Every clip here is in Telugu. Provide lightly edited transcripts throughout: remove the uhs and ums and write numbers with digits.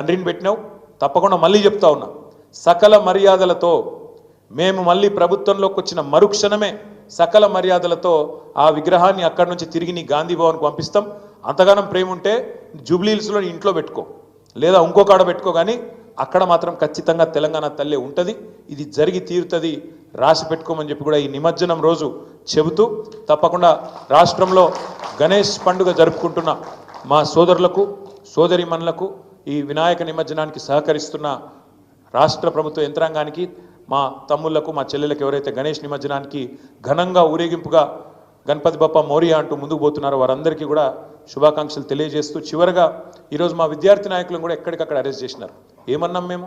తండ్రిని పెట్టినావు తప్పకుండా మళ్ళీ చెప్తా ఉన్నా సకల మర్యాదలతో మేము మళ్ళీ ప్రభుత్వంలోకి వచ్చిన మరుక్షణమే సకల మర్యాదలతో ఆ విగ్రహాన్ని అక్కడి నుంచి తిరిగి నీ గాంధీ భవన్కి పంపిస్తాం అంతగానం ప్రేమ ఉంటే జూబ్లీహిల్స్లో నీ ఇంట్లో పెట్టుకో లేదా ఇంకో కాడ పెట్టుకో కానీ అక్కడ మాత్రం ఖచ్చితంగా తెలంగాణ తల్లి ఉంటుంది ఇది జరిగి తీరుతుంది రాసి పెట్టుకోమని చెప్పి కూడా ఈ నిమజ్జనం రోజు చెబుతూ తప్పకుండా రాష్ట్రంలో గణేష్ పండుగ జరుపుకుంటున్న మా సోదరులకు సోదరిమణులకు ఈ వినాయక నిమజ్జనానికి సహకరిస్తున్న రాష్ట్ర ప్రభుత్వ యంత్రాంగానికి మా తమ్ముళ్లకు మా చెల్లెలకు ఎవరైతే గణేష్ నిమజ్జనానికి ఘనంగా ఊరేగింపుగా గణపతి బప్ప మోరియా అంటూ ముందుకు పోతున్నారో వారందరికీ కూడా శుభాకాంక్షలు తెలియజేస్తూ చివరగా ఈరోజు మా విద్యార్థి నాయకులను కూడా ఎక్కడికక్కడ అరెస్ట్ చేసినారు ఏమన్నాం మేము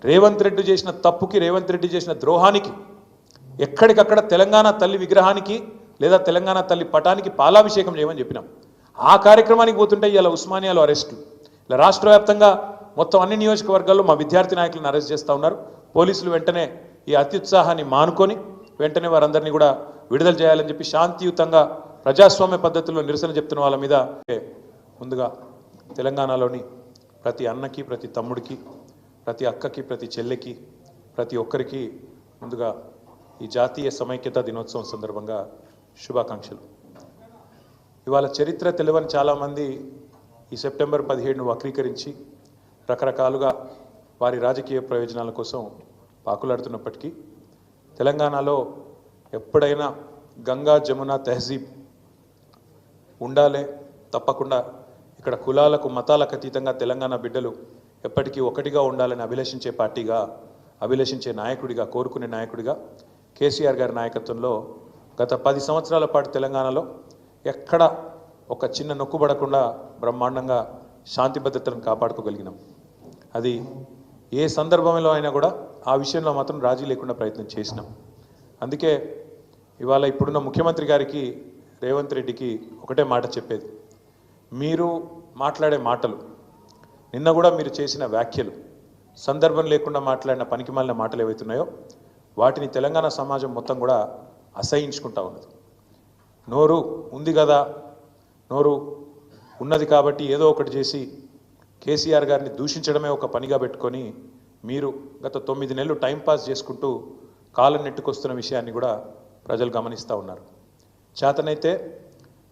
రేవంత్ రెడ్డి చేసిన తప్పుకి రేవంత్ రెడ్డి చేసిన ద్రోహానికి ఎక్కడికక్కడ తెలంగాణ తల్లి విగ్రహానికి లేదా తెలంగాణ తల్లి పటానికి పాలాభిషేకం చేయమని చెప్పినాం ఆ కార్యక్రమానికి పోతుంటే ఇలా ఉస్మానియాలో అరెస్టులు ఇలా రాష్ట్ర వ్యాప్తంగా మొత్తం అన్ని నియోజకవర్గాల్లో మా విద్యార్థి నాయకులను అరెస్ట్ చేస్తూ ఉన్నారు పోలీసులు వెంటనే ఈ అత్యుత్సాహాన్ని మానుకొని వెంటనే వారందరినీ కూడా విడుదల చేయాలని చెప్పి శాంతియుతంగా ప్రజాస్వామ్య పద్ధతుల్లో నిరసన చెప్తున్న వాళ్ళ మీద ముందుగా తెలంగాణలోని ప్రతి అన్నకి ప్రతి తమ్ముడికి ప్రతి అక్కకి ప్రతి చెల్లెకి ప్రతి ఒక్కరికి ముందుగా ఈ జాతీయ సమైక్యతా దినోత్సవం సందర్భంగా శుభాకాంక్షలు ఇవాళ చరిత్ర తెలియని చాలామంది ఈ సెప్టెంబర్ 17ను వక్రీకరించి రకరకాలుగా వారి రాజకీయ ప్రయోజనాల కోసం పాకులాడుతున్నప్పటికీ తెలంగాణలో ఎప్పుడైనా గంగా జమున తెహజీబ్ ఉండాలే తప్పకుండా ఇక్కడ కులాలకు మతాలకు అతీతంగా తెలంగాణ బిడ్డలు ఎప్పటికీ ఒకటిగా ఉండాలని అభిలషించే పార్టీగా అభిలషించే నాయకుడిగా కోరుకునే నాయకుడిగా కేసీఆర్ గారి నాయకత్వంలో గత 10 సంవత్సరాల పాటు తెలంగాణలో ఎక్కడ ఒక చిన్న నొక్కుబడకుండా బ్రహ్మాండంగా శాంతి భద్రతలను కాపాడుకోగలిగినాం అది ఏ సందర్భంలో అయినా కూడా ఆ విషయంలో మాత్రం రాజీ లేకుండా ప్రయత్నం చేసినాం అందుకే ఇవాళ ఇప్పుడున్న ముఖ్యమంత్రి గారికి రేవంత్ రెడ్డికి ఒకటే మాట చెప్పేది మీరు మాట్లాడే మాటలు నిన్న కూడా మీరు చేసిన వ్యాఖ్యలు సందర్భం లేకుండా మాట్లాడిన పనికిమాలిన మాటలు ఏవైతున్నాయో వాటిని తెలంగాణ సమాజం మొత్తం కూడా అసహించుకుంటా ఉన్నది నోరు ఉంది కదా నోరు ఉన్నది కాబట్టి ఏదో ఒకటి చేసి కేసీఆర్ గారిని దూషించడమే ఒక పనిగా పెట్టుకొని మీరు గత 9 నెలలు టైంపాస్ చేసుకుంటూ కాలం నెట్టుకొస్తున్న విషయాన్ని కూడా ప్రజలు గమనిస్తూ ఉన్నారు చేతనైతే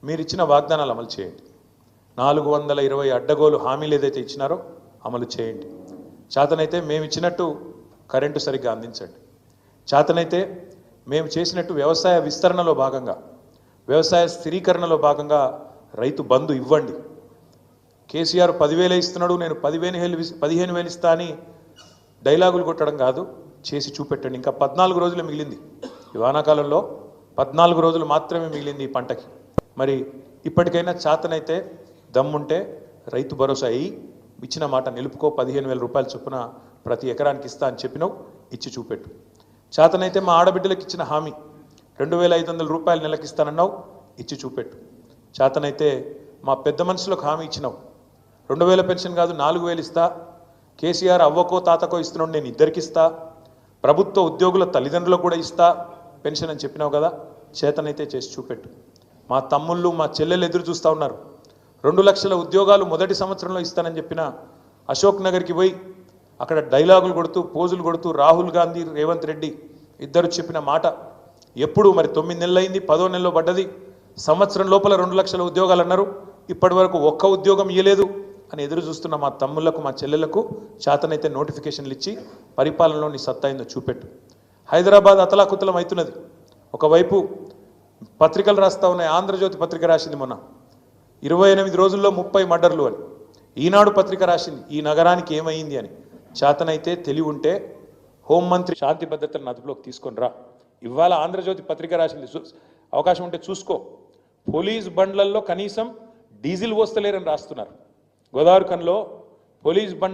మీరు ఇచ్చిన వాగ్దానాలు అమలు చేయండి 420 అడ్డగోలు హామీలు ఏదైతే ఇచ్చినారో అమలు చేయండి చేతనైతే మేము ఇచ్చినట్టు కరెంటు సరిగ్గా అందించండి చేతనైతే మేము చేసినట్టు వ్యవసాయ విస్తరణలో భాగంగా వ్యవసాయ స్థిరీకరణలో భాగంగా రైతు బంధు ఇవ్వండి కేసీఆర్ 10,000 ఇస్తున్నాడు నేను 15,000 ఇస్తా అని డైలాగులు కొట్టడం కాదు చేసి చూపెట్టండి ఇంకా 14 రోజులు మిగిలింది ఈ వానాకాలంలో 14 రోజులు మాత్రమే మిగిలింది ఈ పంటకి మరి ఇప్పటికైనా చేతనైతే దమ్ముంటే రైతు భరోసా అయ్యి ఇచ్చిన మాట నిలుపుకో 15,000 రూపాయలు చొప్పున ప్రతి ఎకరానికి ఇస్తా అని చెప్పినావు ఇచ్చి చూపెట్టు చేతనైతే మా ఆడబిడ్డలకు ఇచ్చిన హామీ 2,500 రూపాయలు నెలకి ఇస్తానన్నావు ఇచ్చి చూపెట్టు చేతనైతే మా పెద్ద మనుషులకు హామీ ఇచ్చినావు 2,000 పెన్షన్ కాదు 4,000 ఇస్తా కేసీఆర్ అవ్వకో తాతకో ఇస్తున్నాడు నేను ఇద్దరికి ఇస్తా ప్రభుత్వ ఉద్యోగుల తల్లిదండ్రులకు కూడా ఇస్తా పెన్షన్ అని చెప్పినావు కదా చేతనైతే చేసి చూపెట్టు మా తమ్ముళ్ళు మా చెల్లెలు ఎదురు చూస్తూ ఉన్నారు 2 లక్షల ఉద్యోగాలు మొదటి సంవత్సరంలో ఇస్తానని చెప్పిన అశోక్ నగర్కి పోయి అక్కడ డైలాగులు కొడుతూ పోజులు కొడుతూ రాహుల్ గాంధీ రేవంత్ రెడ్డి ఇద్దరు చెప్పిన మాట ఎప్పుడు మరి 9 నెలలు అయింది 10వ నెలలో పడ్డది సంవత్సరం లోపల 2 లక్షల ఉద్యోగాలు అన్నారు ఇప్పటి వరకు ఒక్క ఉద్యోగం ఇవ్వలేదు అని ఎదురు చూస్తున్న మా తమ్ముళ్లకు మా చెల్లెలకు చేతనైతే నోటిఫికేషన్లు ఇచ్చి పరిపాలనలో నీ సత్తా అయిందో చూపెట్టు హైదరాబాద్ అతలాకుతలం అవుతున్నది ఒకవైపు పత్రికలు రాస్తా ఉన్నాయి ఆంధ్రజ్యోతి పత్రిక రాసింది మొన్న 28 రోజుల్లో 30 మర్డర్లు అని ఈనాడు పత్రిక రాసింది ఈ నగరానికి ఏమైంది అని చేతనైతే తెలివి ఉంటే హోంమంత్రి శాంతి భద్రతలను అదుపులోకి తీసుకొని రా ఇవాళ ఆంధ్రజ్యోతి పత్రిక రాసింది అవకాశం ఉంటే చూసుకో పోలీస్ బండ్లల్లో కనీసం డీజిల్ పోస్తలేరని రాస్తున్నారు గోదావరి కన్లో పోలీస్ బండ్ల